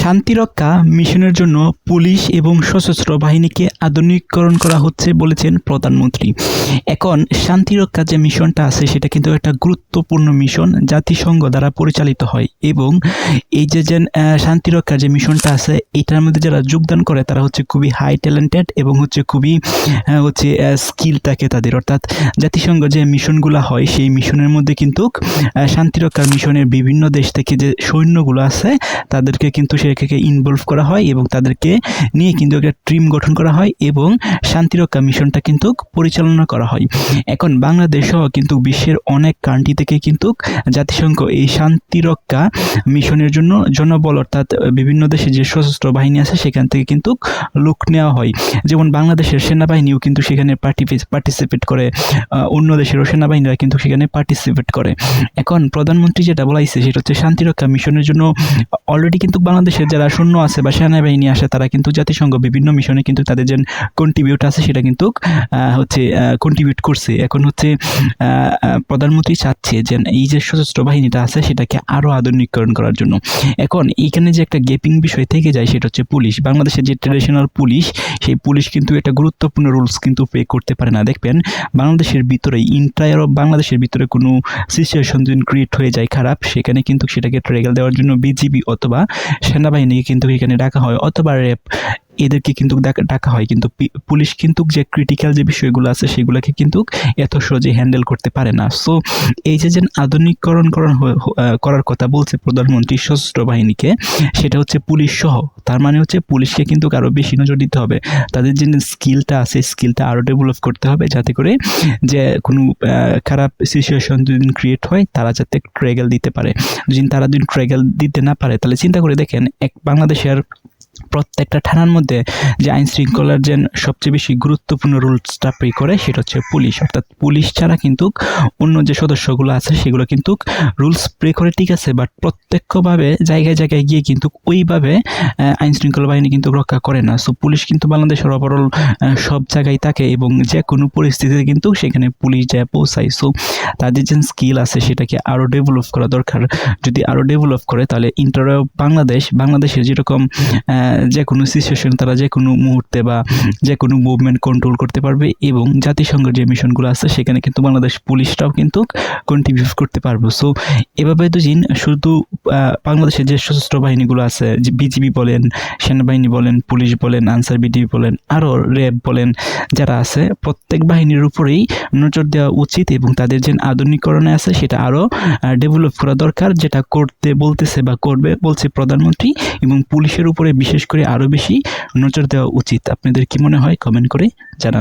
শান্তিরক্ষা মিশনের জন্য পুলিশ এবং সশস্ত্র বাহিনীকে আধুনিকীকরণ করা হচ্ছে বলেছেন প্রধানমন্ত্রী। এখন শান্তিরক্ষা যে মিশনটা আছে সেটা কিন্তু একটা গুরুত্বপূর্ণ মিশন, জাতিসংঘ দ্বারা পরিচালিত হয় এবং এই যে শান্তিরক্ষার যে মিশনটা আছে এটার মধ্যে যারা যোগদান করে তারা হচ্ছে খুবই হাই ট্যালেন্টেড এবং খুবই স্কিল থাকে তাদের। অর্থাৎ জাতিসংঘ যে মিশনগুলো হয় সেই মিশনের মধ্যে কিন্তু শান্তিরক্ষার মিশনের বিভিন্ন দেশ থেকে যে সৈন্যগুলো আছে তাদেরকে কিন্তু সেটাকে ইনভলভ করা হয় এবং তাদেরকে নিয়ে কিন্তু একটা টিম গঠন করা হয় এবং শান্তিরক্ষা মিশনটা কিন্তু পরিচালনা করা হয়। এখন বাংলাদেশ সহ কিন্তু বিশ্বের অনেক কান্ট্রি থেকে কিন্তু জাতিসংঘ এই শান্তিরক্ষা মিশনের জন্য জনবল অর্থাৎ বিভিন্ন দেশে যে সশস্ত্র বাহিনী আছে সেখান থেকে কিন্তু লোক নেওয়া হয়। যেমন বাংলাদেশের সেনাবাহিনীও কিন্তু সেখানে পার্টিসিপেট করে, অন্য দেশেরও সেনাবাহিনীরা কিন্তু সেখানে পার্টিসিপেট করে। এখন প্রধানমন্ত্রী যেটা বলাইছে সেটা হচ্ছে শান্তিরক্ষা মিশনের জন্য অলরেডি কিন্তু বাংলাদেশের যারা সৈন্য আছে বা সেনাবাহিনী আসে তারা কিন্তু জাতিসংঘ বিভিন্ন মিশনে কিন্তু তাদের যে কন্ট্রিবিউট আছে সেটা কিন্তু কন্ট্রিবিউট করছে। এখন প্রধানমন্ত্রী চাচ্ছে যে এই যে সশস্ত্র বাহিনীটা আছে সেটাকে আরও আধুনিকীকরণ করার জন্য। এখন এইখানে যে একটা গ্যাপিং বিষয় থেকে যায় সেটা হচ্ছে পুলিশ। বাংলাদেশের যে ট্র্যাডিশনাল পুলিশ সেই পুলিশ কিন্তু একটা গুরুত্বপূর্ণ রোলস কিন্তু প্লে করতে পারে না। দেখবেন বাংলাদেশের ভিতরে ইন্টায়ার অফ বাংলাদেশের ভিতরে কোনো সিচুয়েশন যদি ক্রিয়েট হয়ে যায় খারাপ, সেখানে কিন্তু সেটাকে ট্রেগেল দেওয়ার জন্য বিজিবি অথবা সেনাবাহিনীকে কিন্তু এখানে ডাকা হয় অথবা র্যাব এদেরকে কিন্তু ডাকা হয়। কিন্তু পুলিশ কিন্তু যে ক্রিটিক্যাল যে বিষয়গুলো আছে সেগুলোকে কিন্তু এত সহজে হ্যান্ডেল করতে পারে না। সো এই যে আধুনিকীকরণ করার কথা বলছে প্রধানমন্ত্রী সশস্ত্র বাহিনীকে, সেটা হচ্ছে পুলিশ সহ। তার মানে হচ্ছে পুলিশকে কিন্তু আরও বেশি নজর দিতে হবে, তাদের যে স্কিলটা আছে স্কিলটা আরও ডেভেলপ করতে হবে যাতে করে যে কোনো খারাপ সিচুয়েশন যদি ক্রিয়েট হয় তারা যাতে ট্রেগেল দিতে পারে। যদি তারা ট্রেগেল দিতে না পারে তাহলে চিন্তা করে দেখেন বাংলাদেশের প্রত্যেকটা থানার মধ্যে যে আইন শৃঙ্খলার যে সবচেয়ে বেশি গুরুত্বপূর্ণ রুলসটা প্লে করে সেটা হচ্ছে পুলিশ। অর্থাৎ পুলিশ ছাড়া কিন্তু অন্য যে সদস্যগুলো আছে সেগুলো কিন্তু রুলস প্লে করে ঠিক আছে, বাট প্রত্যক্ষভাবে জায়গায় জায়গায় গিয়ে কিন্তু ওইভাবে আইন শৃঙ্খলা বাহিনী কিন্তু রক্ষা করে না। সো পুলিশ কিন্তু বাংলাদেশের ওভারঅল সব জায়গায় থাকে এবং যে কোনো পরিস্থিতিতে কিন্তু সেখানে পুলিশ যায় পৌঁছায়। সো তাদের যে স্কিল আছে সেটাকে আরও ডেভেলপ করা দরকার। যদি আরও ডেভেলপ করে তাহলে বাংলাদেশের যেরকম যে কোনো সিচুয়েশন তারা যে কোনো মুহূর্তে বা যে কোনো মুভমেন্ট কন্ট্রোল করতে পারবে এবং জাতিসংঘের যে মিশনগুলো আছে সেখানে কিন্তু বাংলাদেশ পুলিশটাও কিন্তু কন্ট্রিবিউট করতে পারবে। সো এভাবে শুধু বাংলাদেশের যে সশস্ত্র বাহিনীগুলো আছে, বিজিবি বলেন, সেনাবাহিনী বলেন, পুলিশ বলেন, আনসার বিডিবি বলেন, আরও র্যাব বলেন, যারা আছে প্রত্যেক বাহিনীর উপরেই নজর দেওয়া উচিত এবং তাদের যে আধুনিকরণে আছে সেটা আরও ডেভেলপ করা দরকার, যেটা করতে বলতেছে বা করবে বলছে প্রধানমন্ত্রী। এবং পুলিশের উপরে বিশেষ করে আরও বেশি নজর দেওয়া উচিত। আপনাদের কি মনে হয় কমেন্ট করে জানান।